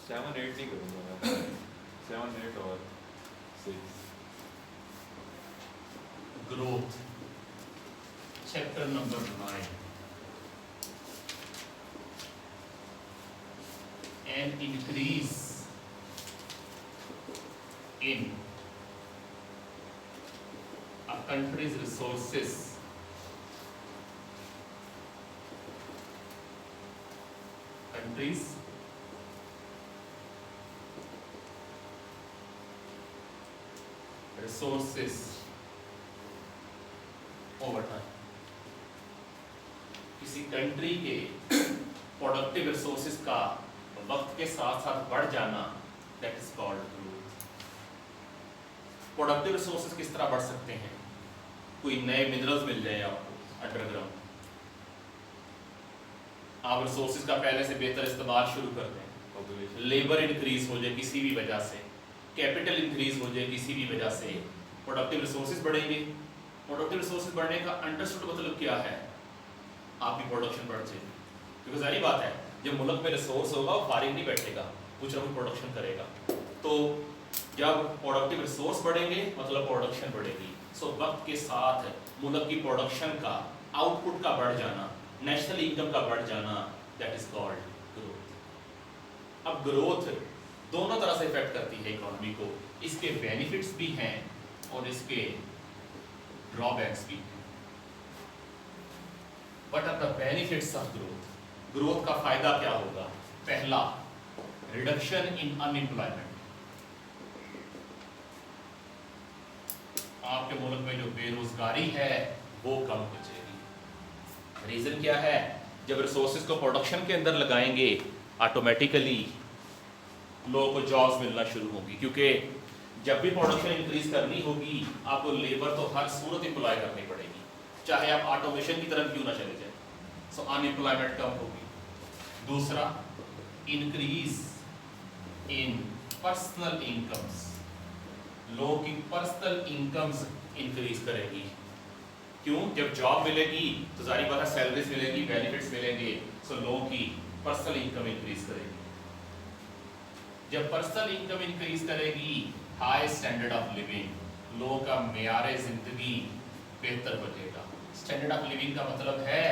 7 8 नहीं करूँगा मैं 7 8 और 6 growth chapter number 9 an increase in a country's resources over time किसी कंट्री के प्रोडक्टिव रिसोर्सेज का वक्त के साथ साथ बढ़ जाना that is called growth. Productive resources किस तरह बढ़ सकते हैं? कोई नए मिनरल्स मिल जाए आपको अंडरग्राउंड, आप रिसोर्सेज का पहले से बेहतर इस्तेमाल शुरू कर दें, लेबर इंक्रीज हो जाए किसी भी वजह से, कैपिटल इंक्रीज हो जाए किसी भी वजह से, प्रोडक्टिव रिसोर्सेज बढ़ेंगे। प्रोडक्टिव रिसोर्सेज बढ़ने का अंडरस्टूड मतलब क्या है? आपकी प्रोडक्शन बढ़ जाएगी, क्योंकि सारी बात है जब मुल्क में रिसोर्स होगा वो फारिग नहीं बैठेगा, कुछ ना कुछ प्रोडक्शन करेगा। तो जब प्रोडक्टिव रिसोर्स बढ़ेंगे मतलब प्रोडक्शन बढ़ेगी। सो वक्त के साथ मुल्क की प्रोडक्शन का, आउटपुट का बढ़ जाना, नेशनल इनकम का बढ़ जाना दैट इज कॉल्ड ग्रोथ। अब ग्रोथ दोनों तरह से इफेक्ट करती है इकोनॉमी को, इसके बेनिफिट्स भी हैं और इसके ड्रॉबैक्स भी हैं। What are the benefits of growth? Growth का फायदा क्या होगा? पहला, रिडक्शन इन अनएम्प्लॉयमेंट। आपके मुल्क में जो बेरोजगारी है वो कम हो जाएगी। रीजन क्या है? जब रिसोर्सेज को प्रोडक्शन के अंदर लगाएंगे ऑटोमेटिकली लोगों को जॉब्स मिलना शुरू होंगी, क्योंकि जब भी प्रोडक्शन इंक्रीज करनी होगी आपको लेबर तो हर सूरत एम्प्लॉय करनी पड़ेगी, चाहे आप ऑटोमेशन की तरफ क्यों ना चले जाए। सो अनएम्प्लॉयमेंट कम होगी। दूसरा, इंक्रीज इन पर्सनल इनकम्स। लोगों की पर्सनल इनकम्स इंक्रीज करेगी। क्यों? जब जॉब मिलेगी तो सारी बात है सैलरीज मिलेगी, बेनिफिट्स मिलेंगे, सो लोगों की पर्सनल इनकम इंक्रीज करेगी। जब पर्सनल इनकम इंक्रीज करेगी, हाई स्टैंडर्ड ऑफ लिविंग, लोगों का मेयार जिंदगी बेहतर बनेगा। स्टैंडर्ड ऑफ लिविंग का मतलब है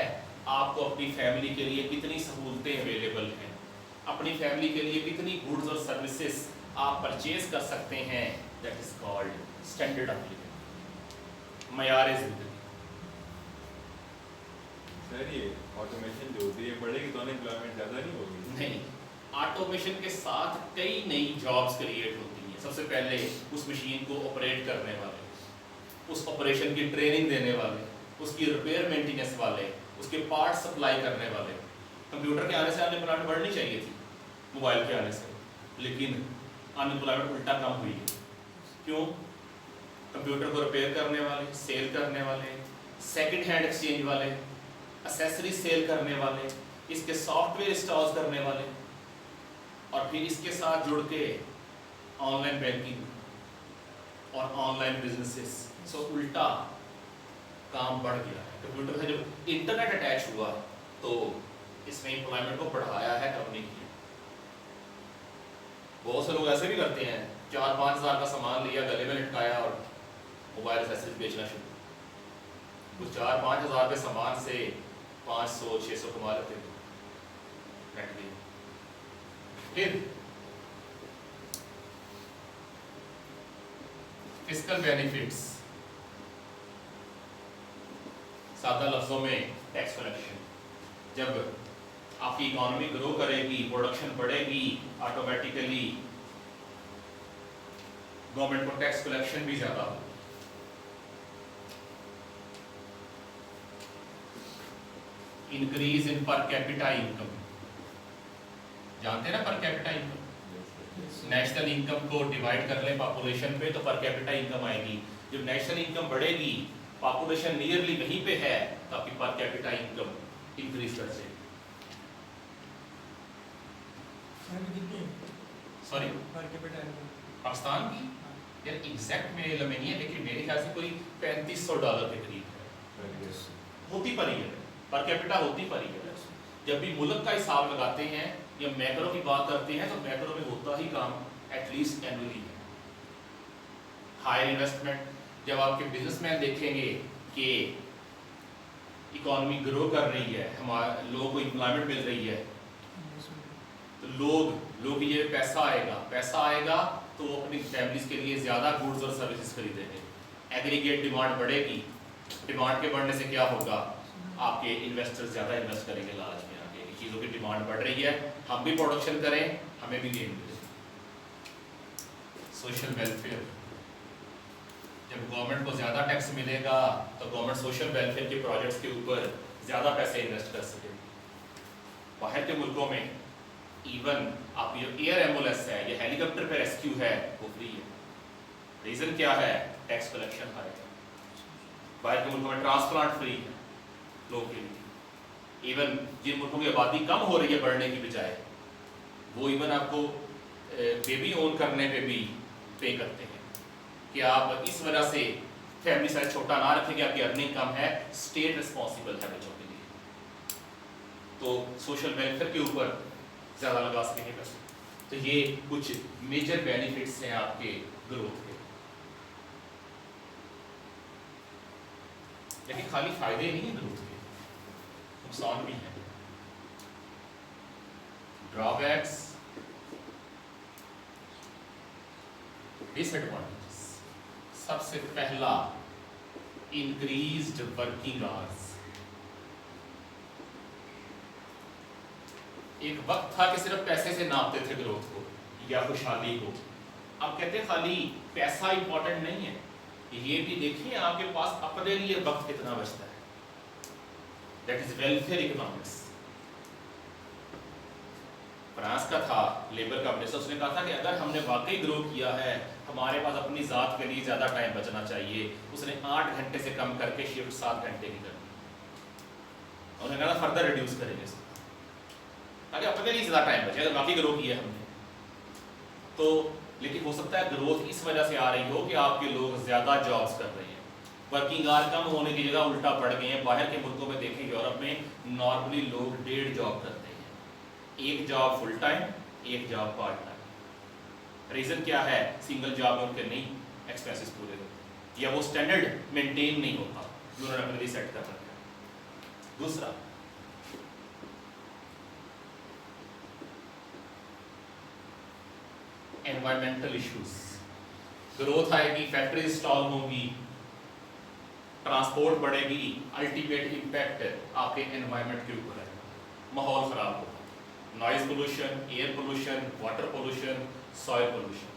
आपको अपनी फैमिली के लिए कितनी सहूलतें अवेलेबल हैं, अपनी फैमिली के लिए कितनी गुड्स और सर्विसेज आप परचेज कर सकते हैं, that is called standard of living, मेयार जिंदगी। सर ये ऑटोमेशन जो होती है बढ़ेगी तो अनएम्प्लॉयमेंट ज़्यादा नहीं होगी? नहीं, ऑटोमेशन के साथ कई नई जॉब्स क्रिएट होती हैं। सबसे पहले उस मशीन को ऑपरेट करने वाले, उस ऑपरेशन की ट्रेनिंग देने वाले, उसकी रिपेयर मेंटेनेंस वाले, उसके पार्ट सप्लाई करने वाले। कंप्यूटर के आने से अनएम्प्लॉयमेंट बढ़नी चाहिए थी, मोबाइल के आने से, लेकिन अनएम्प्लॉयमेंट उल्टा कम हुई है। क्यों? कंप्यूटर को रिपेयर करने वाले, सेल करने वाले, सेकंड हैंड एक्सचेंज वाले, एक्सेसरी सेल करने वाले, इसके सॉफ्टवेयर इंस्टॉल करने वाले, और फिर इसके साथ जुड़ के ऑनलाइन बैंकिंग और ऑनलाइन बिजनेसेस। सो उल्टा काम बढ़ गया है। कंप्यूटर से जब इंटरनेट अटैच हुआ तो इसने एम्प्लॉयमेंट को बढ़ाया है, कम नहीं किया। बहुत से लोग ऐसे भी करते हैं, 4-5 हज़ार का सामान लिया, गले में लटकाया और मोबाइल एक्सेसरीज बेचना शुरू। कुछ 4-5 हज़ार के सामान से 500-600 कमा लेते थे। फिर फिस्कल बेनिफिट्स, सादा लफ्जों में टैक्स कलेक्शन। जब आपकी इकोनॉमी ग्रो करेगी, प्रोडक्शन बढ़ेगी, ऑटोमेटिकली गवर्नमेंट को टैक्स कलेक्शन भी ज्यादा हो। Increase in per capita income, जानते हैं ना per capita income? National income को डिवाइड कर लें पॉपुलेशन पे तो पर कैपिटा इनकम आएगी। जब नेशनल इनकम बढ़ेगी, पॉपुलेशन नियरली वहीं पे है, तो आपकी पर कैपिटा इनकम इंक्रीज कर जाएगी। सॉरी, पर कैपिटा पाकिस्तान की यार एग्जैक्ट में इल्म नहीं है, लेकिन मेरे ख्याल से कोई $3500 के करीब है। होती पर ही है, पर कैपिटा होती पर ही है। जब भी मुल्क का हिसाब लगाते हैं या मैक्रो की बात करते हैं तो मैक्रो में होता ही काम एटलीस्ट एनुअली है। हायर इन्वेस्टमेंट, जब आपके बिजनेसमैन देखेंगे कि इकोनॉमी ग्रो कर रही है, हमारे लोगों को एम्प्लॉयमेंट मिल रही है, तो लोग ये पैसा आएगा तो वो अपनी फैमिलीज के लिए ज़्यादा गुड्स और सर्विसेज खरीदेंगे, एग्रीगेट डिमांड बढ़ेगी। डिमांड के बढ़ने से क्या होगा, आपके इन्वेस्टर्स ज़्यादा इन्वेस्ट करेंगे, लालच में आके चीज़ों की डिमांड बढ़ रही है, हम भी प्रोडक्शन करें, हमें भी गेन मिले। सोशल वेलफेयर, जब गवर्नमेंट को ज़्यादा टैक्स मिलेगा तो गवर्नमेंट सोशल वेलफेयर के प्रोजेक्ट्स के ऊपर ज़्यादा पैसे इन्वेस्ट कर सके। बाहर के मुल्कों में इवन आप ये एयर एम्बुलेंस है, ये हेलीकॉप्टर पे रेस्क्यू है, वो फ्री है। रीज़न क्या है, टैक्स कलेक्शन हाई है। बाहर के मुल्कों में ट्रांसप्लांट फ्री है लोगों के लिए। इवन जिन मुल्कों की आबादी कम हो रही है बढ़ने की बजाय, वो इवन आपको बेबी ओन करने पे भी पे करते हैं कि आप इस वजह से फैमिली साइज छोटा ना रखेंगे, आपकी अर्निंग कम है, स्टेट रिस्पॉन्सिबल है बच्चों के लिए, तो सोशल वेलफेयर के ऊपर ज़्यादा लगा सकेंगे पैसे। तो ये कुछ मेजर बेनिफिट्स हैं आपके ग्रोथ के। लेकिन खाली फायदे नहीं है ग्रोथ के, नुकसान भी है। Drawbacks, disadvantages. सबसे पहला, इंक्रीज्ड वर्किंग आवर्स। एक वक्त था कि सिर्फ पैसे से नापते थे ग्रोथ को या खुशहाली को, अब कहते हैं खाली पैसा इंपॉर्टेंट नहीं है, ये भी देखिए आपके पास अपने लिए वक्त कितना बचता है। That is welfare economics. France का था लेबर का मिनिस्टर, उसने कहा था कि अगर हमने वाकई ग्रो किया है, हमारे पास अपनी ज़ात के लिए ज़्यादा टाइम बचना चाहिए। उसने 8 घंटे से कम करके शिफ्ट 7 घंटे की कर दी। उन्होंने कहा फर्दर रिड्यूस करेंगे इसको ताकि अपने लिए ज़्यादा टाइम बचे, अगर वाकई ग्रो किया हमने तो। लेकिन हो सकता है ग्रोथ इस वजह से आ रही हो कि आपके लोग ज़्यादा जॉब्स कर रहे हैं, वर्किंग आवर कम होने की जगह उल्टा पड़ गए हैं। बाहर के मुल्कों में देखें, यूरोप में नॉर्मली लोग 1.5 जॉब करते हैं, एक जॉब फुल टाइम, एक जॉब पार्ट टाइम। रीज़न क्या है, सिंगल जॉब में उनके नहीं एक्सपेंसेस पूरे होते या वो स्टैंडर्ड मेंटेन नहीं होता जो उन्होंने अपने लिए सेट कर रखा है। दूसरा, एनवायरमेंटल इश्यूज। ग्रोथ आएगी, फैक्ट्री इंस्टॉल होंगी, ट्रांसपोर्ट बढ़ेगी, अल्टीमेट इम्पैक्ट आपके एनवायरनमेंट के ऊपर है, माहौल खराब होगा। Noise pollution, air pollution, water pollution, soil pollution,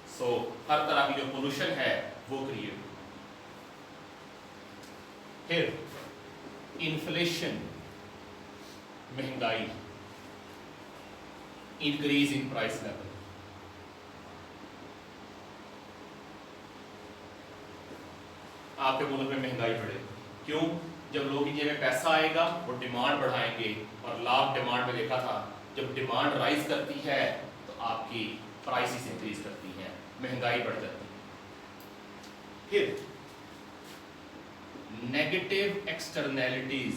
so हर तरह की जो पोल्यूशन है वो क्रिएट होगा। फिर इन्फ्लेशन, महंगाई, इंक्रीज इन प्राइस लेवल। आपके मुल्क में महंगाई बढ़ेगी, क्यों? जब लोगों की जेब में पैसा आएगा वो डिमांड बढ़ाएंगे, और लाभ डिमांड में देखा था, जब डिमांड राइज करती है तो आपकी प्राइसेस इंक्रीज करती हैं, महंगाई बढ़ जाती है। फिर नेगेटिव एक्सटर्नैलिटीज।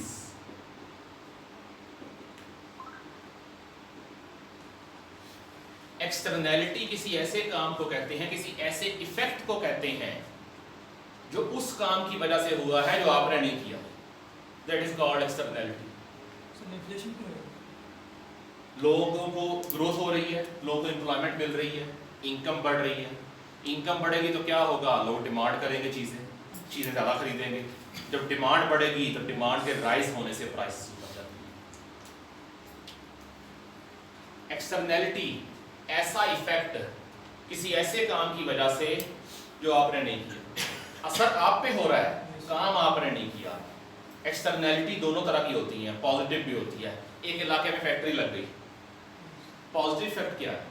एक्सटर्नैलिटी किसी ऐसे काम को कहते हैं, किसी ऐसे इफेक्ट को कहते हैं जो उस काम की वजह से हुआ है जो आपने नहीं किया। That is called externality. लोगों को ग्रोथ हो रही है, लोगों को एम्प्लॉयमेंट मिल रही है, इनकम बढ़ रही है। इनकम बढ़ेगी तो क्या होगा, लोग डिमांड करेंगे, चीज़ें ज़्यादा खरीदेंगे। जब डिमांड बढ़ेगी तो डिमांड के राइज होने से प्राइस बढ़ जाती है। एक्सटर्नैलिटी, ऐसा इफेक्ट किसी ऐसे काम की वजह से जो आपने नहीं किया, असर आप पे हो रहा है, काम आपने नहीं किया। एक्सटर्नैलिटी दोनों तरह की होती हैं, पॉजिटिव भी होती है। एक इलाके में फैक्ट्री लग गई, पॉजिटिव इफेक्ट क्या है,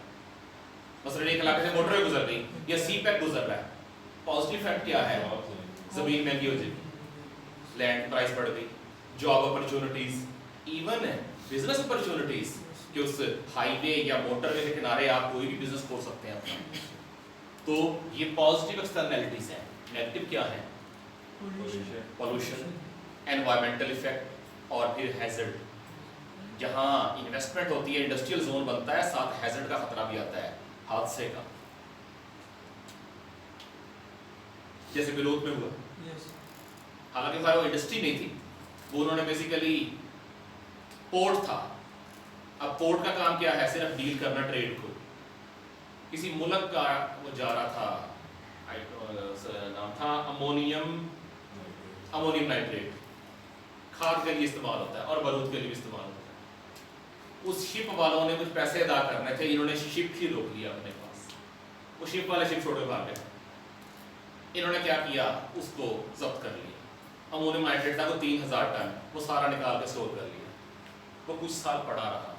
मसलन एक इलाके से मोटरवे गुजर गई या सी पैक गुजर रहा है, पॉजिटिव इफेक्ट क्या है, जमीन महंगी हो जाएगी, लैंड प्राइस बढ़ गई, job opportunities, even business opportunities कि उस हाईवे या मोटरवे के किनारे आप कोई भी बिजनेस खोल सकते हैं अपना। तो ये पॉजिटिव एक्सटर्नैलिटीज हैं। नेगेटिव क्या है, पोल्यूशन, एनवायरमेंटल इफेक्ट और फिर हैजर्ड, जहाँ इन्वेस्टमेंट होती है, इंडस्ट्रियल जोन बनता है, साथ हैजर्ड का खतरा भी आता है, हादसे का, जैसे बिलोत में हुआ। हालांकि वो इंडस्ट्री नहीं थी, वो उन्होंने बेसिकली पोर्ट था। अब पोर्ट का काम क्या है, सिर्फ डील करना ट्रेड को। किसी मुल्क का वो जा रहा था, नाम था अमोनियम नाइट्रेट, खाद के लिए इस्तेमाल होता है और बारूद के लिए भी इस्तेमाल होता है। उस शिप वालों ने कुछ पैसे अदा करने थे, इन्होंने शिप ही रोक लिया अपने पास, वो शिप वाले शिप छोड़ के भाग गए। इन्होंने क्या किया, उसको जब्त कर लिया। अमोनियम नाइट्रेट था वो 3000 टन, वो सारा निकाल के स्टोर कर लिया। वो कुछ साल पड़ा रहा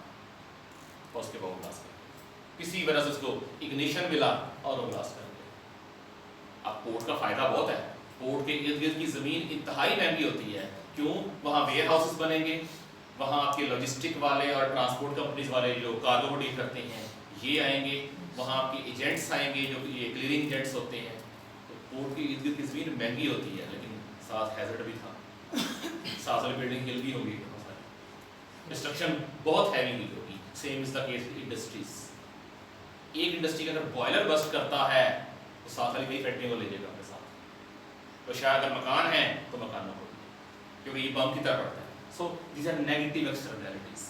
और उसके बाद ब्लास्ट कर दिया। किसी वजह से उसको इग्निशन मिला और वो ब्लास्ट कर दिया। अब पोर्ट का फायदा बहुत है, पोर्ट के इर्द गिर्द की जमीन इंतहाई महंगी होती है। क्यों? वहाँ वेयर हाउसेस बनेंगे, वहाँ आपके लॉजिस्टिक वाले और ट्रांसपोर्ट कंपनीज वाले जो कार्गो को डील करते हैं ये आएंगे, वहाँ आपके एजेंट्स आएंगे जो ये क्लियरिंग एजेंट्स होते हैं। तो पोर्ट के इर्द गिर्द की जमीन महंगी होती है, लेकिन साथ हैजर्ड भी था, साथ वाली बिल्डिंग हिल भी होगी, कंस्ट्रक्शन बहुत हैवी भी होगी। Same is the case industries. एक इंडस्ट्री का अगर बॉयलर बस्ट करता है तो साथ वाली कई फैक्ट्रियों को ले जाएगा अपने साथ। तो शायद अगर मकान है तो मकान ना हो, क्योंकि ये बम की तरह पड़ता है। So these are negative externalities,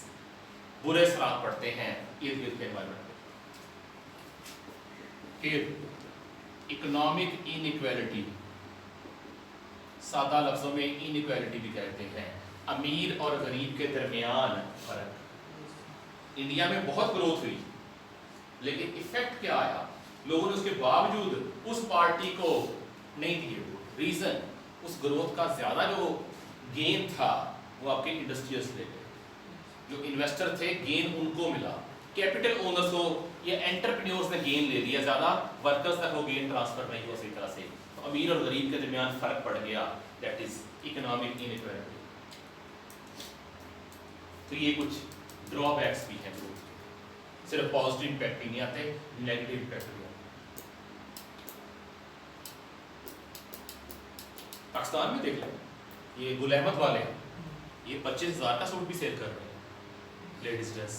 बुरे असरात पड़ते हैं इर्द गिर्द के एनवायरनमेंट पे। इकोनॉमिक इनइक्वालिटी, सादा लफ्जों में इनइक्वालिटी भी कहते हैं, अमीर और गरीब के दरमियान फर्क। इंडिया में बहुत ग्रोथ हुई, लेकिन इफेक्ट क्या आया, लोगों ने उसके बावजूद उस पार्टी को नहीं दिए। रीजन, उस ग्रोथ का ज्यादा जो गेन था वो आपके इंडस्ट्रियल्स ले गए, जो इन्वेस्टर थे गेन उनको मिला, कैपिटल ओनर्स को या एंटरप्रेन्योर्स ने गेन ले लिया, ज्यादा वर्कर्स तक वो गेन ट्रांसफर नहीं हुआ सही तरह से। तो अमीर और गरीब के दरमियान फर्क पड़ गया, दैट इज इकोनॉमिक इनइक्वालिटी। तो ये कुछ ड्रॉबैक्स भी हैं ग्रोथ के, सिर्फ पॉजिटिव इम्पैक्ट ही नहीं आते, नेगेटिव इम्पैक्ट भी आते। पाकिस्तान में देख लें, ये गुल अहमद वाले ये 25,000 का सूट भी सेल कर रहे हैं, लेडीज ड्रेस,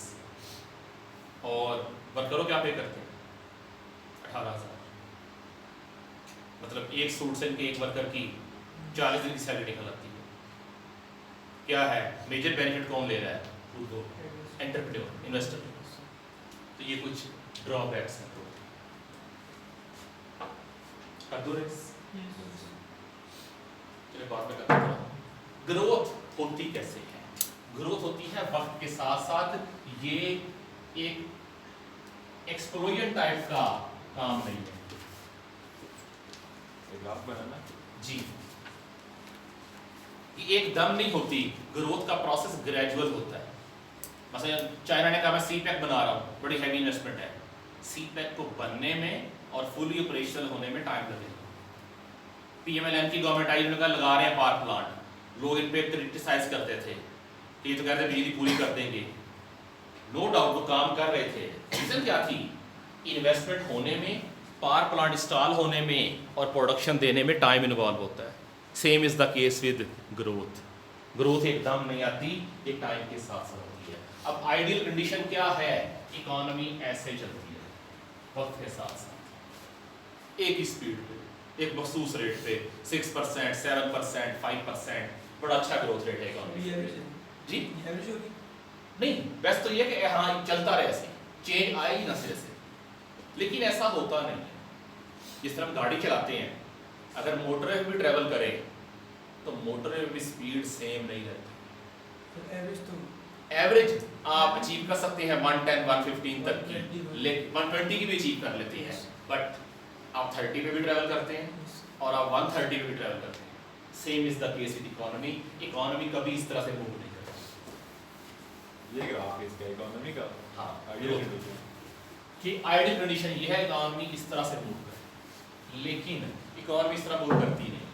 और वर्करों क्या पे करते हैं 18,000। मतलब एक सूट से इनके एक वर्कर की 40 दिन की सैलरी निकल आती है। क्या है मेजर बेनिफिट कौन ले रहा है? उनको एंटरप्रेन्योर, इन्वेस्टर। तो ये कुछ ड्रॉबैक्स हैं। चलिए बात में करते हैं, ग्रोथ होती कैसे है? ग्रोथ होती है वक्त के साथ साथ, ये एक एक्सप्लोजन टाइप का काम नहीं है। ग्राफ बनाना जी, एकदम नहीं होती, ग्रोथ का प्रोसेस ग्रेजुअल होता है। मतलब चाइना ने कहा मैं सी पैक बना रहा हूँ, बड़ी हैवी इन्वेस्टमेंट है, सी पैक को बनने में और फुली ऑपरेशनल होने में टाइम लगेगा। पीएमएलएन की गवर्नमेंट आई, उन्होंने कहा लगा रहे हैं पावर प्लांट, लोग इन पे क्रिटिसाइज करते थे कि ये तो कहते बिजली पूरी कर देंगे। नो डाउट वो काम कर रहे थे। रीजन क्या थी? इन्वेस्टमेंट होने में, पावर प्लांट इंस्टॉल होने में और प्रोडक्शन देने में टाइम इन्वॉल्व होता है। Same is the case with growth. Growth एकदम नहीं आती, एक टाइम के साथ साथ होती है। अब आइडियल कंडीशन क्या है? इकोनॉमी ऐसे चलती है वक्त के साथ साथ, एक ही स्पीड पे, एक मखसूस रेट पे, 6%, 7%, 5%, बड़ा अच्छा ग्रोथ रेट है इकोनॉमी जी। नहीं, बेस्ट तो ये कि हाँ चलता रहे, ऐसे चेंज आए ही ना सिरे से, लेकिन ऐसा होता नहीं है। जिस तरह हम गाड़ी चलाते हैं, अगर मोटरवे में भी ट्रेवल करें तो मोटरवे में भी स्पीड सेम नहीं रहती। एवरेज आप अचीव कर सकते हैं 110, 115 तक की, लेकिन 120 की भी अचीव कर लेते हैं, बट आप 30 पे भी ट्रेवल करते हैं और आप 130 पे भी ट्रेवल करते हैं। Same is the case with economy. Economy कभी इस तरह से मूव नहीं करती। ये ग्राफ है इसका इकोनॉमी का। हाँ, आइडियल कंडीशन कि आइडियल कंडीशन ये है इकोनॉमी इस तरह से मूव करे, लेकिन इकोनॉमी इस तरह मूव करती नहीं।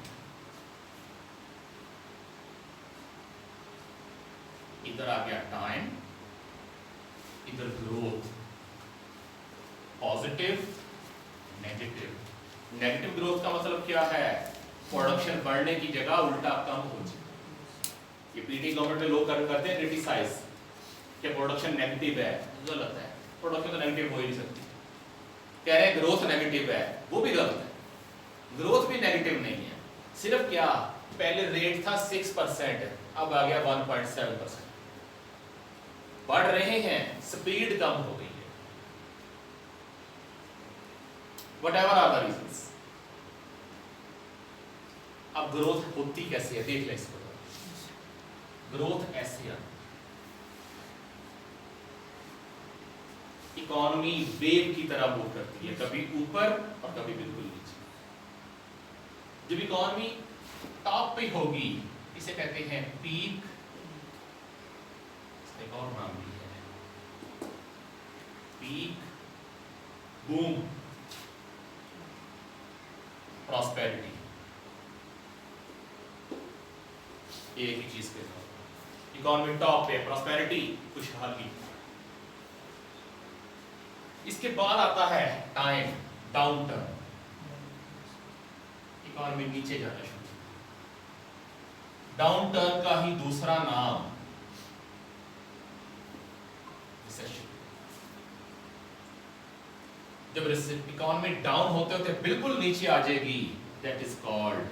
इधर आ गया टाइम, इधर growth, positive, negative. Negative growth का मतलब क्या है? प्रोडक्शन बढ़ने की जगह उल्टा कम हो जाए। ये पीटी गवर्नमेंट में लोग करते हैं क्रिटिसाइज कि प्रोडक्शन नेगेटिव है, गलत है। प्रोडक्शन तो नेगेटिव हो ही नहीं सकती। कह रहे हैं ग्रोथ नेगेटिव है, वो भी गलत है। ग्रोथ भी नेगेटिव नहीं है, सिर्फ क्या पहले रेट था 6%, अब आ गया 1.7%। बढ़ रहे हैं, स्पीड कम हो गई है। Whatever are the reasons। अब ग्रोथ होती कैसे है, देख लें इसको। ग्रोथ ऐसे है, इकोनॉमी वेव की तरह मूव करती है, कभी ऊपर और कभी बिल्कुल नीचे। जब इकोनॉमी टॉप पे होगी, इसे कहते हैं पीक, एक और नाम भी है पीक बूम प्रॉस्पेरिटी, एक ही चीज के साथ। इकोनॉमी टॉप पे, प्रॉस्पेरिटी, खुशहाली। इसके बाद आता है टाइम डाउन टर्न, इकोनॉमी नीचे जाना शुरू। डाउन टर्न का ही दूसरा नाम रिसेशन। जब इकोनॉमी डाउन होते होते बिल्कुल नीचे आ जाएगी, दैट इज कॉल्ड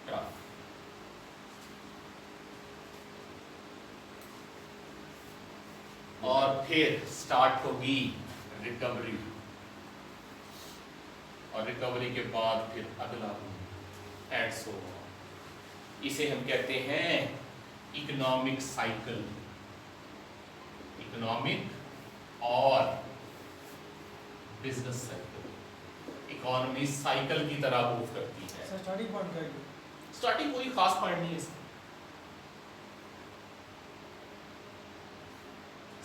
ट्रफ। और फिर स्टार्ट होगी रिकवरी, और रिकवरी के बाद फिर अगला एंड सो ऑन। इसे हम कहते हैं इकोनॉमिक साइकिल। इकोनॉमिक और बिजनेस साइकिल, इकोनॉमी साइकिल की तरह मूव करती है। स्टार्टिंग पॉइंट क्या है? स्टार्टिंग कोई खास पॉइंट नहीं है इसका।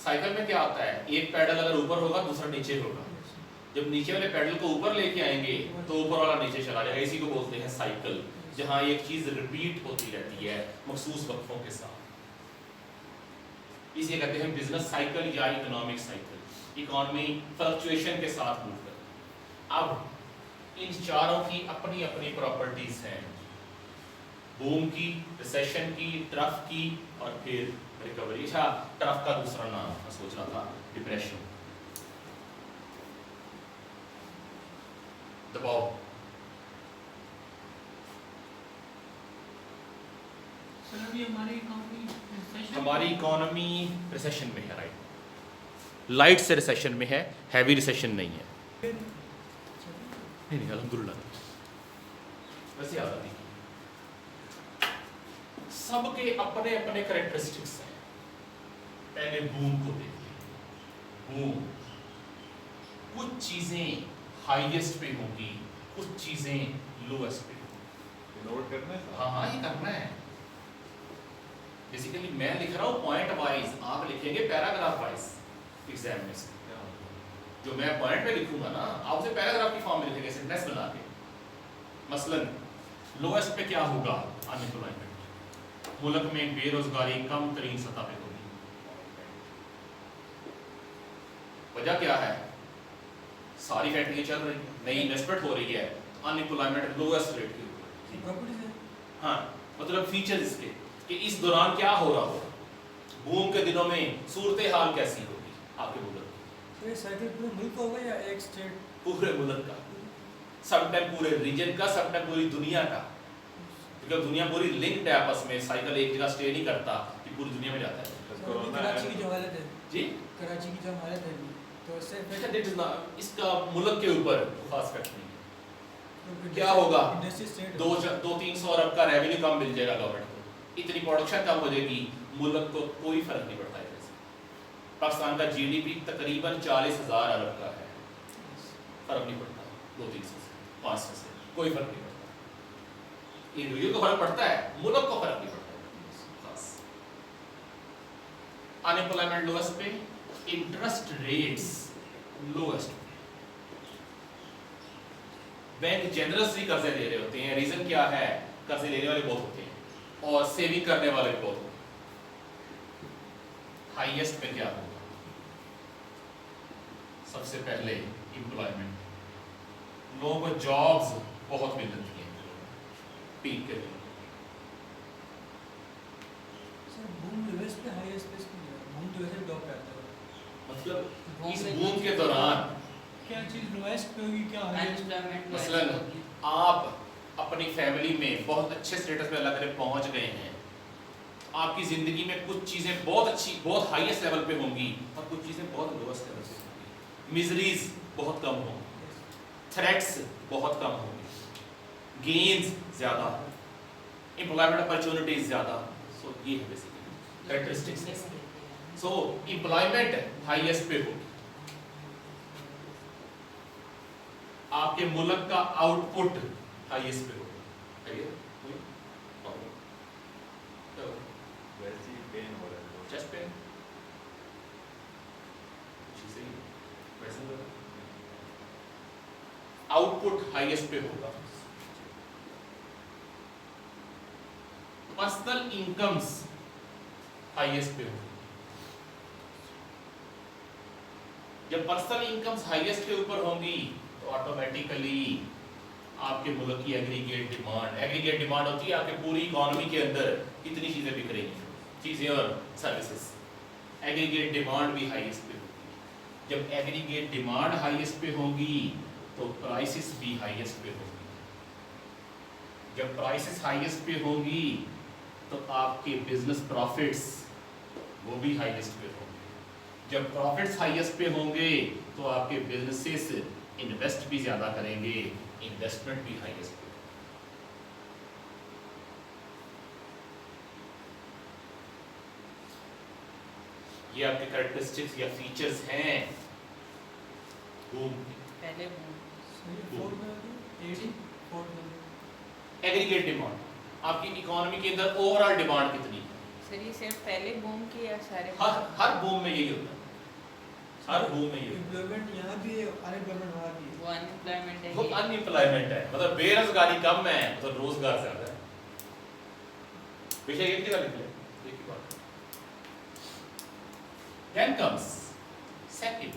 साइकिल में क्या होता है, एक पैडल अगर ऊपर होगा दूसरा नीचे होगा। जब नीचे वाले पैडल को ऊपर लेके आएंगे तो ऊपर वाला नीचे चला जाएगा। इसी को बोलते हैं साइकिल, जहां एक चीज रिपीट होती रहती है मखसूस वक्फों के साथ। इसे कहते हैं बिजनेस साइकिल या इकोनॉमिक साइकिल। इकोनॉमी फ्लक्चुएशन के साथ मूव करती है। अब इन चारों की अपनी अपनी प्रॉपर्टीज हैं, बूम की, रिसेशन की, ट्रफ की और फिर रिकवरी। अच्छा, ट्रफ का दूसरा नाम मैं सोच रहा था डिप्रेशन, दबाव। सर अभी हमारी इकोनॉमी रिसेशन में है, राइट। लाइट से रिसेशन में है, हैवी रिसेशन नहीं है। नहीं अल्हम्दुलिल्लाह। वैसे याद आती सबके अपने अपने कैरेक्टरिस्टिक्स हैं। पहले बूम को देखिए। बूम, कुछ चीजें हाईएस्ट पे होंगी, कुछ चीजें लोएस्ट पे होंगी। नोट करना है। हाँ हाँ, ये करना है। बेसिकली मैं लिख रहा हूँ पॉइंट वाइज, आप लिखेंगे पैराग्राफ वाइज एग्जाम में से। जो मैं पॉइंट पे लिखूंगा ना, आप उसे पैराग्राफ की फॉर्म में लिखेंगे, सेंटेंस बना के। मसलन लोएस्ट पे क्या होगा, अनएम्प्लॉयमेंट। मुल्क में बेरोजगारी कम तरीन सतह पे होगी। वजह क्या है, सारी फैक्ट्रियां चल रही, नई इन्वेस्टमेंट हो रही है, अनएम्प्लॉयमेंट लोएस्ट रेट के ऊपर। हाँ, मतलब फीचर इसके कि इस दौरान क्या हो रहा होगा, बूम के दिनों में सूरत हाल कैसी होगी आपके मुल्क की। तो ये साइकिल पूरे मुल्क का होगा या एक स्टेट? पूरे मुल्क का, समटाइम पूरे रीजन का, समटाइम पूरी दुनिया का। क्योंकि दुनिया पूरी लिंक्ड है आपस में, साइकिल एक जगह स्टे नहीं करता कि पूरी दुनिया में जाता है। कराची की जो हालत है जी, कराची की जो हालत है तो इससे इसका मुल्क के ऊपर खास इफेक्ट नहीं है। तो क्या होगा, इंडस्ट्री स्टेट 200-300 अरब का रेवेन्यू कम मिल जाएगा गवर्नमेंट को, इतनी प्रोडक्शन कम हो जाएगी, मुल्क को कोई फर्क नहीं पड़ता है। पाकिस्तान का जीडीपी तकरीबन 40,000 अरब का है, फर्क नहीं पड़ता 200-300 से, 500 से, कोई फर्क नहीं पड़ता। इंडिविजुअल को फर्क पड़ता है, मुल्क को फर्क नहीं पड़ता। बस अनएम्प्लॉयमेंट लोएस्ट पे, इंटरेस्ट रेट्स लोएस्ट पे। बैंक जनरसली कर्जे दे रहे होते हैं। रीजन क्या है, कर्जे लेने वाले बहुत होते हैं और सेविंग करने वाले भी बहुत होते हैं। हाईएस्ट पे क्या होगा, सबसे पहले एम्प्लॉयमेंट, लोगों को जॉब्स बहुत मिल रही है पीक के लिए। सर बूम लोएस्ट पे हाईएस्ट पे, बूम तो वैसे मतलब इस बूम के दौरान क्या चीज़ लोएस्ट पे होगी, क्या अनएम्प्लॉयमेंट मसलन आप अपनी फैमिली में बहुत अच्छे स्टेटस पे अल्लाह करे पहुंच गए हैं, आपकी ज़िंदगी में कुछ चीज़ें बहुत अच्छी, बहुत हाईएस्ट लेवल पे होंगी और कुछ चीज़ें बहुत लोएस्ट लेवल पे होंगी। मिजरीज बहुत कम होंगी, थ्रेट्स बहुत कम होंगी, गेन्स ज़्यादा, एम्प्लॉयमेंट अपॉर्चुनिटीज ज़्यादा। सो ये है बेसिकली कैरेक्टरिस्टिक्स। सो एम्प्लॉयमेंट हाईएस्ट पे होगी, आपके मुल्क का आउटपुट हाईएस्ट पे होगा। वैसे ही पेन हो रहा है। चेस्ट पेन से वैसे लगा, आउटपुट हाईएस्ट पे होगा। पर्सनल इनकम्स हाईएस्ट पे होगी। जब पर्सनल इनकम्स हाईएस्ट के ऊपर होंगी तो ऑटोमेटिकली आपके मुल्क की एग्रीगेट डिमांड होती है आपके पूरी इकोनॉमी के अंदर कितनी चीज़ें बिक रही हैं, चीज़ें और सर्विसेज, एग्रीगेट डिमांड भी हाईएस्ट पे होगी। जब एग्रीगेट डिमांड हाईएस्ट पे होगी तो प्राइसेस भी हाईएस्ट पे होंगी। जब प्राइसेस हाईएस्ट पे होंगी तो आपके बिजनेस प्रॉफिट्स वो भी हाईएस्ट पे होंगे। जब प्रॉफिट्स हाईएस्ट पे होंगे तो आपके बिजनेसेस इन्वेस्ट भी ज़्यादा करेंगे, इन्वेस्टमेंट भी हाईएस्ट पे। ये आपके कैरेक्टरिस्टिक्स या फीचर्स हैं बूम के। पहले एग्रीगेट डिमांड, आपकी इकोनॉमी के अंदर ओवरऑल डिमांड कितनी है? सर ये सिर्फ पहले बूम की या सारे? हर बूम में यही होता है, हर बूम में यही होता एम्प्लॉयमेंट यहाँ भी है, अनएम्प्लॉयमेंट वहाँ भी है। वो अनएम्प्लॉयमेंट है है। वो ये। अनएम्प्लॉयमेंट है, मतलब बेरोजगारी कम है तो रोजगार ज्यादा है। विषय एक जगह लिख ले, एक ही बात। Then comes second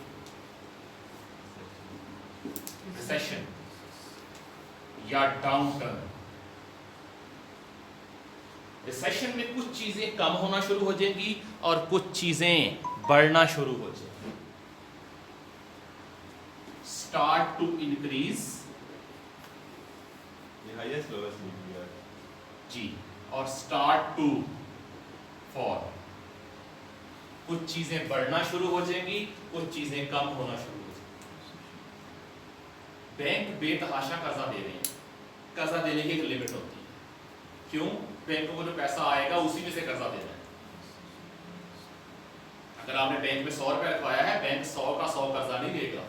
recession या डाउनटर्न। रिसेशन में कुछ चीजें कम होना शुरू हो जाएंगी और कुछ चीजें बढ़ना शुरू हो जाएंगी। स्टार्ट टू इंक्रीज, ये हाईएस्ट लोएस्ट लिख दिया है। जी, और स्टार्ट टू फॉल। कुछ चीजें बढ़ना शुरू हो जाएंगी, कुछ चीजें कम होना शुरू हो जाएंगी। बैंक बेतहाशा कर्जा दे रहे हैं, कर्जा देने की एक लिमिट होती है। क्यों? बैंकों को जो पैसा आएगा उसी में से कर्जा देना है। अगर आपने बैंक में 100 रुपए रखवाया है, बैंक 100 का 100 कर्जा नहीं देगा,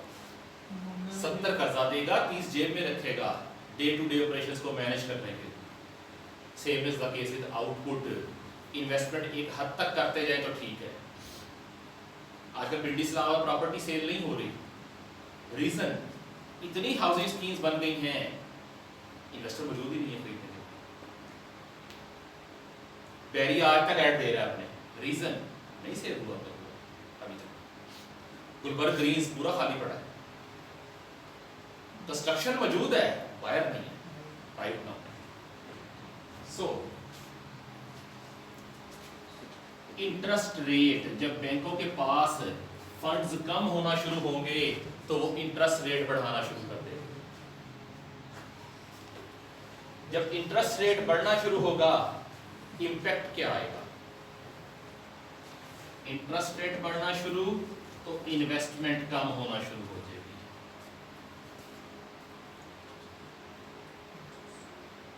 70 कर्जा देगा, 30 जेब में रखेगा डे टू डे ऑपरेशंस को मैनेज करने के। Same is the case with output. Investment एक हद तक करते जाए तो ठीक है। आजकल पिंडी इस्लामाबाद प्रॉपर्टी सेल नहीं हो रही, रीजन इतनी हाउसिंग स्कीम्स बन गई हैं, इन्वेस्टर मौजूद ही नहीं है खरीदने के। बैरी आज तक ऐड दे रहा है अपने, रीजन नहीं सेल हुआ अभी तक। गुलबर्ग ग्रीन्स पूरा खाली पड़ा है, कंस्ट्रक्शन मौजूद है, बायर नहीं है, प्राइवेट ना। सो इंटरेस्ट रेट, जब बैंकों के पास फंड्स कम होना शुरू होंगे तो वो इंटरेस्ट रेट बढ़ाना शुरू कर देंगे। जब इंटरेस्ट रेट बढ़ना शुरू होगा, इंपैक्ट क्या आएगा? इंटरेस्ट रेट बढ़ना शुरू तो इन्वेस्टमेंट कम होना शुरू हो जाएगी,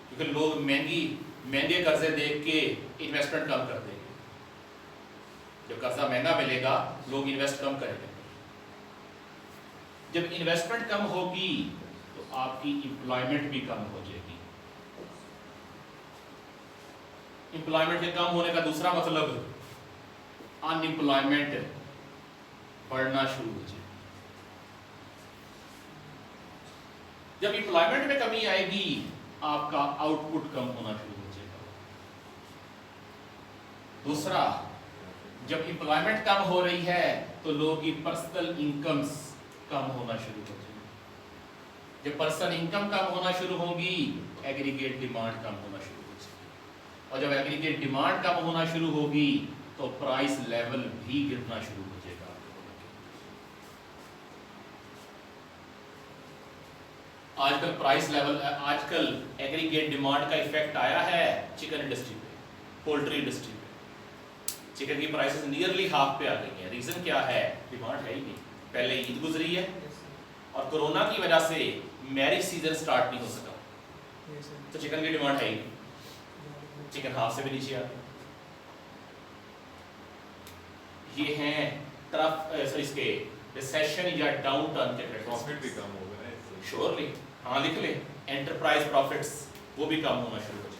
क्योंकि लोग महंगे कर्जे देख के इन्वेस्टमेंट कम कर देंगे। जब कर्जा महंगा मिलेगा, लोग इन्वेस्ट कम करेंगे। जब इन्वेस्टमेंट कम होगी तो आपकी एम्प्लॉयमेंट भी कम हो जाएगी। एम्प्लॉयमेंट के कम होने का दूसरा मतलब अनएम्प्लॉयमेंट बढ़ना शुरू हो जाएगी। जब एम्प्लॉयमेंट में कमी आएगी, आपका आउटपुट कम होना शुरू हो जाएगा। दूसरा, जब एम्प्लॉयमेंट कम हो रही है तो लोगों की पर्सनल इनकम्स कम होना शुरू हो जाएगी। जब पर्सनल इनकम कम होना शुरू होगी, एग्रीगेट डिमांड कम होना शुरू हो जाएगी, और जब एग्रीगेट डिमांड कम होना शुरू होगी तो प्राइस लेवल भी गिरना शुरू हो जाएगा। आजकल प्राइस लेवल, आजकल एग्रीगेट डिमांड का इफेक्ट आया है चिकन इंडस्ट्री पे, पोल्ट्री इंडस्ट्री पे। चिकन की प्राइसेस नियरली हाफ पे आ गई हैं। रीजन क्या है? डिमांड है ही नहीं। पहले ईद गुजरी है और कोरोना की वजह से मैरिज सीजन स्टार्ट नहीं हो सका, तो चिकन की डिमांड है ही नहीं। चिकन हाफ से भी नीचे आ गया। ये हैं टर्फ इसके रिसेशन या डाउन टर्न के प्रॉफिट भी कम होगा ना इससे। श्योरली। हाँ लिख ले, एंटरप्राइज प्रॉफिट्स वो भी कम होना शुरू हो जाए।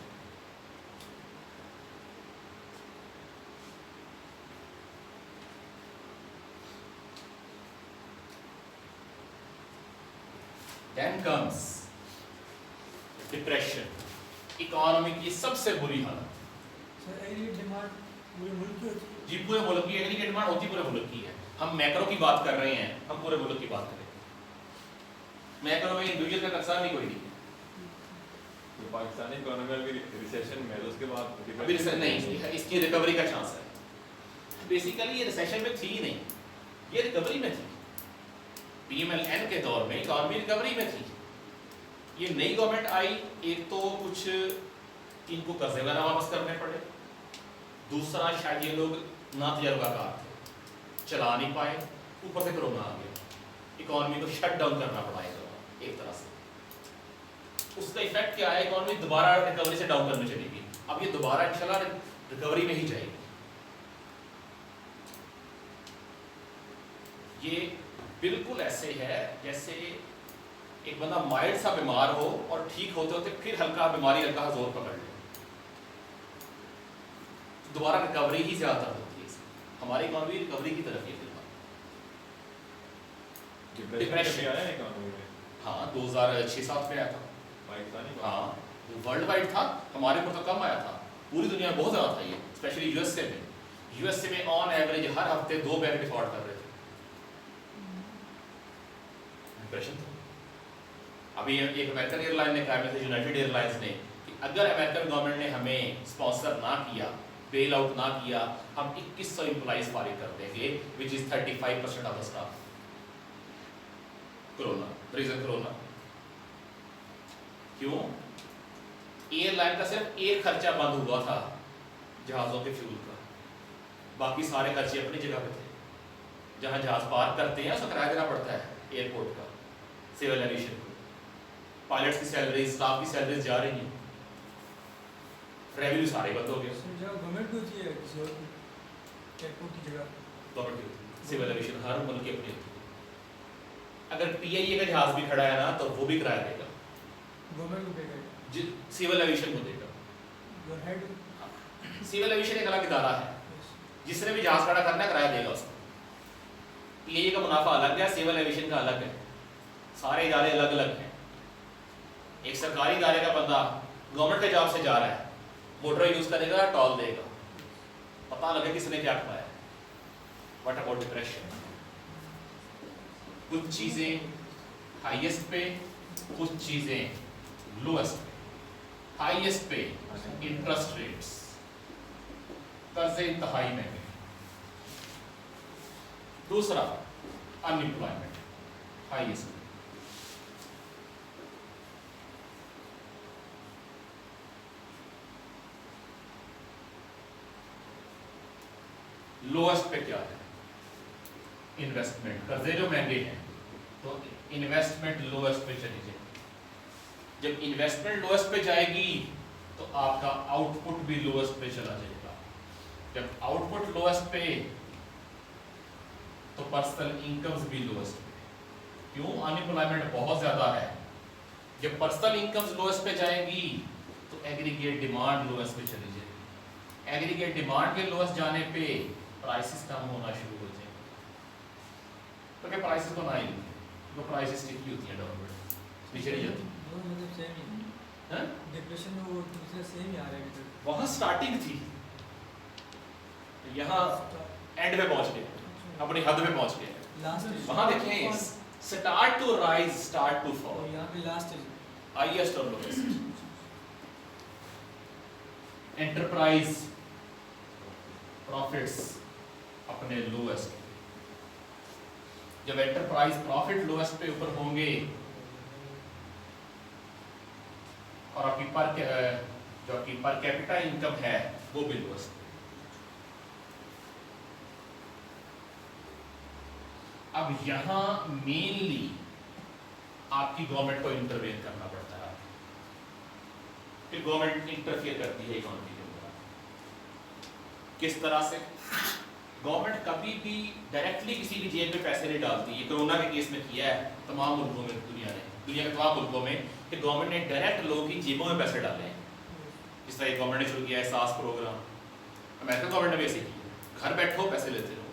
Then comes डिप्रेशन, इकोनॉमी की सबसे बुरी हालत। सर एग्रीगेट डिमांड पूरे मुल्क की होती है। जी पूरे मुल्क की एग्रीगेट डिमांड होती पूरे मुल्क की है। हम मैक्रो की बात कर रहे हैं, हम पूरे मुल्क की बात करें। मैक्रो में इंडिविजुअल का नुकसान ही कोई नहीं है। तो पाकिस्तानी इकोनॉमी अभी रिसेशन में है, तो उसके बाद अभी नहीं, इसकी रिकवरी का चांस है। बेसिकली ये रिसेशन में थी ही नहीं, ये रिकवरी में थी। पीएमएलएन के दौर में इकोनॉमी रिकवरी में थी। ये नई गवर्नमेंट आई, एक तो कुछ इनको कर्जे वगैरह वापस करने पड़े, दूसरा शायद ये लोग ना तजर्बाकार थे, चला नहीं पाए, ऊपर से कोरोना आ गया, इकोनॉमी को शट डाउन करना पड़ा एक तरह से। उसका इफेक्ट क्या है? इकोनॉमी दोबारा रिकवरी से डाउन करने चलेगी। अब ये दोबारा इंशाल्लाह रिकवरी में ही जाएगी। ये बिल्कुल ऐसे है जैसे एक बंदा माइल्ड सा बीमार हो और ठीक होते होते फिर हल्का बीमारी हल्का जोर पकड़ ले, दोबारा रिकवरी ही ज्यादा होती है। हमारी इकोनॉमी रिकवरी की तरफ है फिलहाल। डिप्रेशन आया है इकोनॉमी में। हाँ 2006-07 में आया था। पाकिस्तानी हाँ वर्ल्ड वाइड था, हमारे ऊपर तो कम आया था, पूरी दुनिया में बहुत ज़्यादा था ये, स्पेशली यूएसए में। यूएसए में ऑन एवरेज हर हफ्ते 2 बैंक डिफॉल्ट कर रहे थे। डिप्रेशन था। अभी एक अमेरिकन एयरलाइन ने कहा, जैसे यूनाइटेड एयरलाइंस ने, कि अगर अमेरिकन गवर्नमेंट ने हमें स्पॉन्सर ना किया, बेल आउट ना किया, हम 2100 एम्प्लॉइज फारिग कर देंगे, which is 35% of the staff. Corona, reason corona. क्यों? एयरलाइन का सिर्फ एक खर्चा बंद हुआ था, जहाज़ों के फ्यूल का, बाकी सारे खर्चे अपनी जगह पे थे। जहां जहाज पार्क करते हैं उसका किराया देना पड़ता है एयरपोर्ट का, सिविल एविएशन को, पायलट्स की सैलरी, स्टाफ की सैलरीज जा रही हैं, रेवेन्यू सारे बंद हो गए। गवर्नमेंट की होती है किसी और की एयरपोर्ट की जगह गवर्नमेंट की होती है, सिविल एविएशन हर मुल्क की अपनी होती है। अगर पीआईए का जहाज भी खड़ा है ना तो वो भी किराया देगा, गवर्नमेंट को पे करेगा, सिविल एविएशन को देगा। जो हेड सिविल एविएशन एक अलग इदारा है, जिसने भी जहाज खड़ा करना है किराया देगा उसको। पीआईए का मुनाफा अलग है, सिविल एविएशन का अलग है, सारे इदारे अलग अलग हैं। एक सरकारी इदारे का बंदा गवर्नमेंट के जॉब से जा रहा है, मोटर यूज करेगा, टोल देगा, पता लगे किसने क्या कमाया। What about depression? कुछ चीजें हाईएस्ट पे, कुछ चीजें लोएस्ट पे। हाईएस्ट पे इंटरेस्ट रेट्स, कर्जे इंतहाई महंगे। दूसरा अनएम्प्लॉयमेंट हाईएस्ट पे। लोएस्ट पे क्या है? इन्वेस्टमेंट। कर्जे जो महंगे हैं तो इन्वेस्टमेंट लोएस्ट पे चली जाएगी। जब इन्वेस्टमेंट लोएस्ट पे जाएगी तो आपका आउटपुट भी लोएस्ट पे चला जाएगा। जब आउटपुट लोएस्ट पे तो पर्सनल इनकम्स भी लोएस्ट पे। क्यों? अनएम्प्लॉयमेंट बहुत ज्यादा है। जब पर्सनल इनकम्स लोएस्ट पे जाएगी तो एग्रीगेट डिमांड लोएस्ट पे चली जाएगी। एग्रीगेट डिमांड के लोएस्ट जाने पे प्राइसेस कम होना शुरू हो जाएंगे। तो क्या प्राइसेस को ना ही तो प्राइसेस स्टिकी होती हैं, डाउनवर्ड नीचे नहीं जाती। दोनों मतलब सेम ही हैं? डिप्रेशन में वो दूसरा सेम ही आ रहा है। वहाँ स्टार्टिंग थी, यहाँ एंड पे पहुँच गए, अपनी हद पे पहुँच गए। लास्ट वहाँ देखें start to rise, start to fall, और यहाँ पे लास्ट है हाईएस्ट और लोएस्ट। एंटरप्राइज प्रॉफिट्स अपने लोएस्ट। जब एंटरप्राइज प्रॉफिट लोएस्ट पे ऊपर होंगे और आपकी जो आपकी पर कैपिटा इनकम है वो भी लोएस्ट। अब यहाँ मेनली आपकी गवर्नमेंट को इंटरवेन करना पड़ता है, फिर गवर्नमेंट इंटरफियर करती है इकोनॉमी के अंदर। किस तरह से? गवर्नमेंट कभी भी डायरेक्टली किसी की जेब में पैसे नहीं डालती। ये कोरोना के केस में किया है तमाम मुल्कों में, दुनिया के तमाम मुल्कों में, कि गवर्नमेंट ने डायरेक्ट लोगों की जेबों में पैसे डाले हैं। जिस तरह गवर्नमेंट ने शुरू किया है सास प्रोग्राम, अमेरिकन गवर्नमेंट ने भी ऐसे किया। घर बैठो पैसे लेते रहो,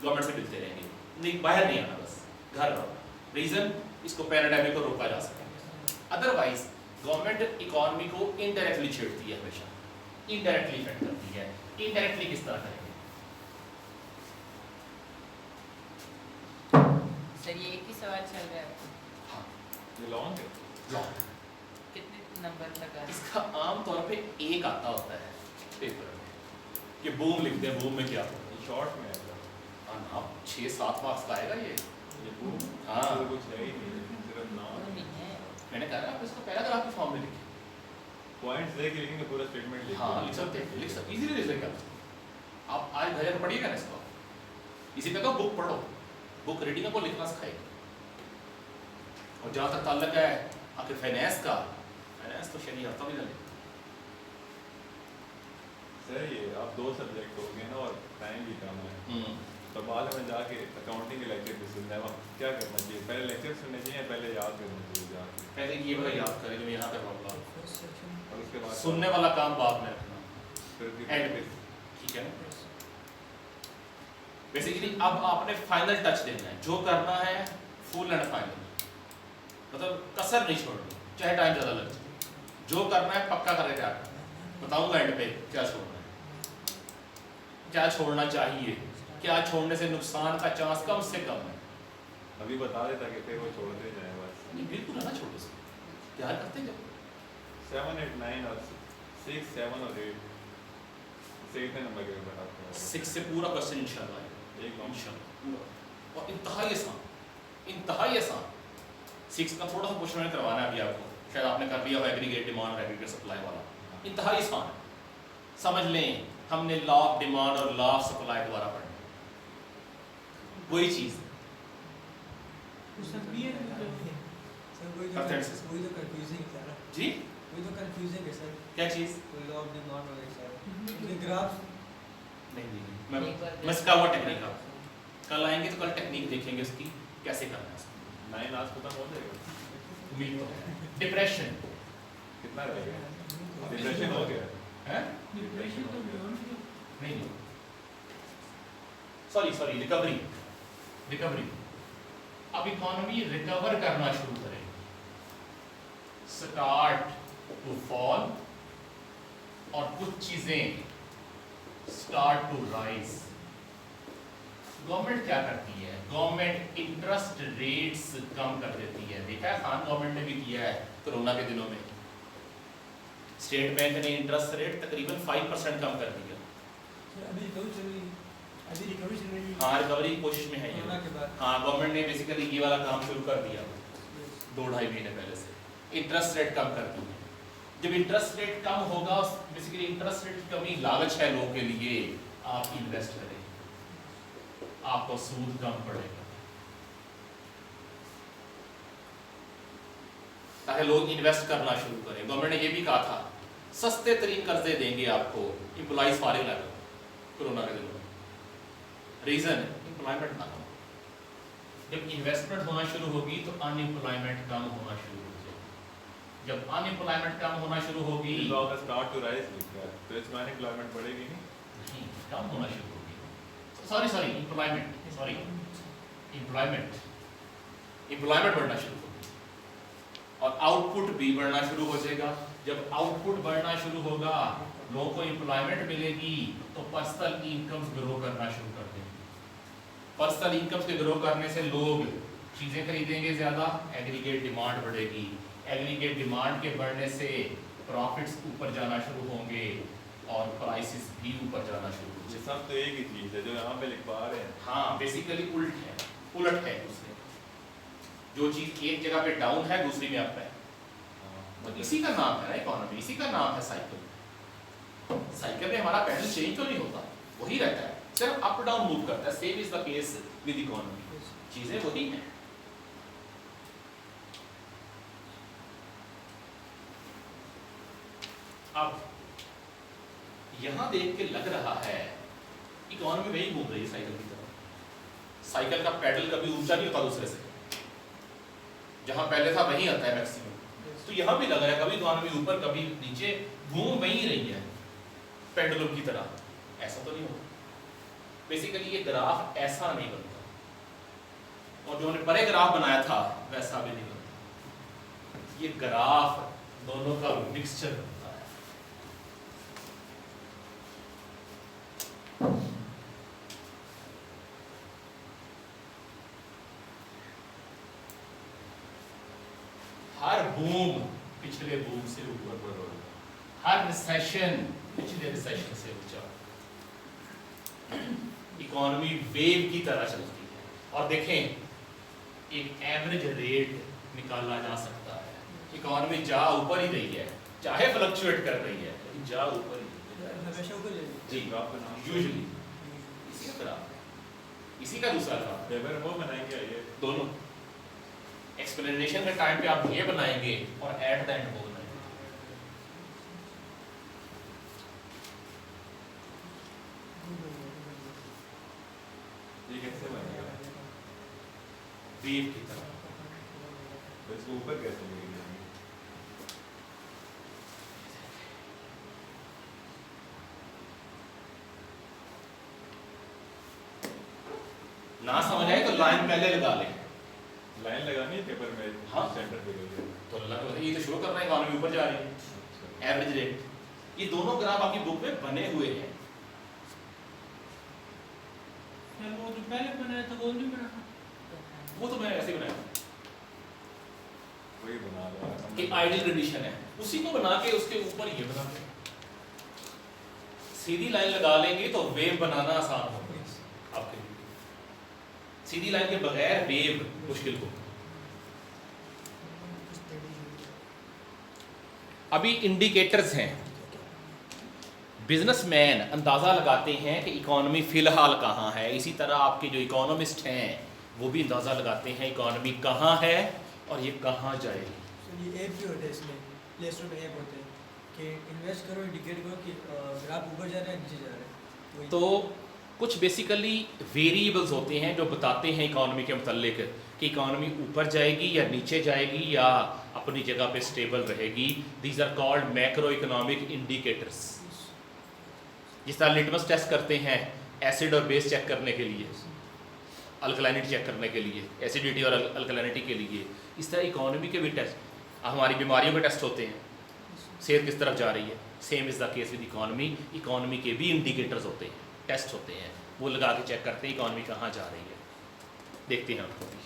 गवर्नमेंट से मिलते रहेंगे, नहीं बाहर नहीं आना, बस घर रहो। रीजन, इसको पैराडाइमिक को रोका जा सके। अदरवाइज गवर्नमेंट इकोनॉमी को इनडायरेक्टली छेड़ती है, हमेशा इनडायरेक्टली इफेक्ट करती है। इनडायरेक्टली किस तरह करेंगे? सर ये एक ही सवाल चल रहा है, हाँ, ये लॉन्ग है। लॉन्ग। कितने नंबर तक आ इसका आम तौर पे एक आता होता है पेपर में कि बूम लिखते हैं, बूम में क्या होता ये शॉर्ट में है सर। है? हाँ, 6-7 मार्क्स का आएगा ये। ये बूम हाँ। तो कुछ है ही नहीं, सिर्फ नाम वो नहीं है। मैंने कहा ना, आप इसको पैराग्राफ के फॉर्म में लिखिए। पॉइंट्स देके लिखेंगे, पूरा स्टेटमेंट लिख हाँ, लिख सकते हैं, इजीली लिख सकते हैं। आप आज घर जाकर पढ़िएगा ना इसको, इसी पे तो बुक पढ़ो, बुक रीडिंग को लिखना सिखाएगी। और जहाँ तक ताल्लुक है आखिर फाइनेंस का, फाइनेंस तो शरीय हफ्ता भी ना ले। सर ये आप 2 सब्जेक्ट हो गए ना और टाइम भी कम है, तो बाद में जाके अकाउंटिंग के लेक्चर भी सुनना है, वहाँ क्या करना चाहिए? पहले लेक्चर सुनने चाहिए, पहले याद करना चाहिए जाके, पहले ये वाला याद करें जो यहाँ पे मामला, फर्स्ट सेक्शन और उसके बाद सुनने वाला काम बाद में रखना, फिर एंड पे, ठीक है? बेसिकली अब आपने फाइनल टच देना है, जो करना है फुल एंड फाइनल, मतलब कसर नहीं छोड़नी, चाहे टाइम ज़्यादा लग जाए। जो करना है पक्का करके क्या करना है, बताऊंगा एंड पे क्या छोड़ना है, क्या छोड़ना चाहिए, क्या छोड़ने से नुकसान का चांस कम से कम है। अभी बता देता कि फिर वो छोड़ते जाए बस। नहीं बिल्कुल ना छोड़ो इसको, क्या करते जब 7, 8, 9 और 6, 7 और 8 सही थे नंबर के बताते हैं। 6 से पूरा क्वेश्चन इंशाल्लाह है, एक कम इंशाल्लाह पूरा, और इंतहाई आसान, इंतहाई आसान। 6 का थोड़ा सा क्वेश्चन मैंने करवाना है अभी आपको, शायद आपने कर लिया हो एग्रीगेट डिमांड और एग्रीगेट सप्लाई वाला, इंतहाई आसान है। समझ लें हमने लॉ ऑफ डिमांड और लॉ ऑफ सप्लाई दोबारा पढ़ना, वही चीज़ उसमें पीएन सर वही Preferences. तो कंफ्यूजिंग है ना, जी। वही तो कंफ्यूजिंग है सर, क्या चीज़? कोई लॉ ऑफ डिमांड और एक सर ये ग्राफ नहीं एक बार मैं इसका वो टेक्निक आप कल आएंगे तो कल टेक्निक देखेंगे उसकी कैसे करना है इसको। 9 आज खत्म हो जाएगा। उम्मीद तो है। डिप्रेशन कितना रहेगा? डिप्रेशन हो गया है? डिप्रेशन हो गया। नहीं सॉरी रिकवरी। अब इकोनॉमी रिकवर करना शुरू करेगी, स्टार्ट टू फॉल और कुछ चीजें स्टार्ट टू राइज। गवर्नमेंट क्या करती है? गवर्नमेंट इंटरेस्ट रेट्स कम कर देती है। देखा है खान गवर्नमेंट ने भी किया है कोरोना के दिनों में, स्टेट बैंक ने इंटरेस्ट रेट तकरीबन 5% कम कर दिया। अभी रिकवरी चल रही है हाँ, रिकवरी की कोशिश में है ये। कोरोना के बाद। हाँ, गवर्नमेंट ने बेसिकली ये वाला काम शुरू कर दिया 2-2.5 महीने पहले से, इंटरेस्ट रेट कम कर दी है। जब इंटरेस्ट रेट कम होगा, बेसिकली इंटरेस्ट रेट की कमी लालच है लोगों के लिए, आप इन्वेस्ट करें, आपको सूद कम पड़ेगा, ताकि लोग इन्वेस्ट करना शुरू करें। गवर्नमेंट ने ये भी कहा था सस्ते तरीन कर्जे देंगे आपको, एम्प्लॉइज फारिग लगा कोरोना के दिनों में। रीजन एम्प्लॉयमेंट ना हो, जब इन्वेस्टमेंट होना शुरू होगी तो अनएम्प्लॉयमेंट कम होना शुरू हो जाएगी। जब अनएम्प्लॉयमेंट कम होना शुरू होगी, स्टार्ट टू राइज लिखा है, तो इसमें अनएम्प्लॉयमेंट बढ़ेगी नहीं, कम होना शुरू होगी। सॉरी एम्प्लॉयमेंट बढ़ना शुरू होगी और आउटपुट भी बढ़ना शुरू हो जाएगा। जब आउटपुट बढ़ना शुरू होगा, लोगों को एम्प्लॉयमेंट मिलेगी, तो पर्सनल इनकम्स ग्रो करना शुरू कर देंगे। पर्सनल इनकम्स के ग्रो करने से लोग चीज़ें खरीदेंगे ज़्यादा, एग्रीगेट डिमांड बढ़ेगी। एग्रीगेट डिमांड के बढ़ने से प्रॉफिट्स ऊपर जाना शुरू होंगे और प्राइसेस भी ऊपर जाना शुरू हो ये जाएंगे। सब तो एक ही चीज़ है जो यहाँ पे लिख पा रहे हैं। हाँ, बेसिकली उलट है उससे। जो चीज़ एक जगह पे डाउन है दूसरी में अप है, और इसी का नाम है ना इकोनॉमी, इसी का नाम है साइकिल। साइकिल में हमारा पैडल चेंज तो नहीं होता, वही रहता है, सिर्फ अप डाउन मूव करता है। Same is the case with economy, चीजें वही हैं। अब यहां देख के लग रहा है इकोनॉमी वही घूम रही है साइकिल की तरह। साइकिल का पैडल कभी ऊंचा नहीं होता दूसरे से, जहां पहले था वहीं आता है मैक्सिमम। तो यहां भी लग रहा है कभी इकोनॉमी ऊपर कभी नीचे घूम वहीं रही है पेंडुलम की तरह, ऐसा तो नहीं होता। बेसिकली ये ग्राफ ऐसा नहीं बनता, और जो हमने परे ग्राफ बनाया था वैसा भी नहीं बनता। ये ग्राफ दोनों का मिक्सचर बनता है। हर बूम पिछले बूम से ऊपर, हर रिसेशन पिछले रिसेशन से ऊंचा। इकोनॉमी वेव की तरह चलती है। और देखें, एक एवरेज रेट निकाला जा सकता है। इकोनॉमी जा ऊपर ही रही है, चाहे फ्लक्चुएट कर रही है, लेकिन जा ऊपर ही रही है। हमेशा ऊपर ले जी, यूजुअली इसी का ग्राफ, इसी का दूसरा ग्राफ। पेपर वो बनाएंगे ये दोनों एक्सप्लेनेशन के टाइम पे आप ये बनाएंगे और एट द एंड वो बनाएंगे। ये कैसे बनेगा? वेव की तरह। तो इसको ऊपर कैसे लेके जाएंगे? ना समझ आए तो लाइन पहले लगा ले। लाइन लगानी है पेपर में, हाँ। सेंटर पे लेके। तो ये तो शो कर रहा है इकोनॉमी ऊपर जा रही है, एवरेज रेट। ये दोनों ग्राफ आपकी बुक में बने हुए हैं। वो जो पहले बनाया था वो नहीं बना। वो तो मैंने ऐसे ही बनाया वही बना दो कि आइडियल कंडीशन है, उसी को बना के उसके ऊपर ये बना के सीधी लाइन लगा लेंगे तो वेव बनाना आसान होगा आपके लिए। सीधी लाइन के बगैर वेव मुश्किल होगा। अभी इंडिकेटर्स हैं। बिजनेसमैन अंदाज़ा लगाते हैं कि इकोनॉमी फ़िलहाल कहाँ है, इसी तरह आपके जो इकोनॉमिस्ट हैं वो भी अंदाज़ा लगाते हैं इकोनॉमी कहाँ है और ये कहाँ जाएगी। So, ये ऐप भी होते हैं इसमें, प्ले स्टोर में ऐप होते हैं कि इन्वेस्ट करो, इंडिकेट करो कि ग्राफ ऊपर जा रहा है नीचे जा रहा है। वही। तो कुछ बेसिकली वेरिएबल्स होते हैं जो बताते हैं इकोनॉमी के मुतालिक कि इकोनॉमी ऊपर जाएगी या नीचे जाएगी या अपनी जगह पे स्टेबल रहेगी। These are called macro economic indicators. जिस तरह लिटमस टेस्ट करते हैं एसिड और बेस चेक करने के लिए, अल्कलाइनिटी चेक करने के लिए, एसिडिटी और अल्कलाइनिटी के लिए, इस तरह इकोनॉमी के भी टेस्ट, हमारी बीमारियों के टेस्ट होते हैं, सेहत किस तरफ जा रही है। Same is the case with economy. Economy के भी इंडिकेटर्स होते हैं, टेस्ट होते हैं, वो लगा के चेक करते हैं इकोनॉमी कहाँ जा रही है। देखते हैं आपको भी।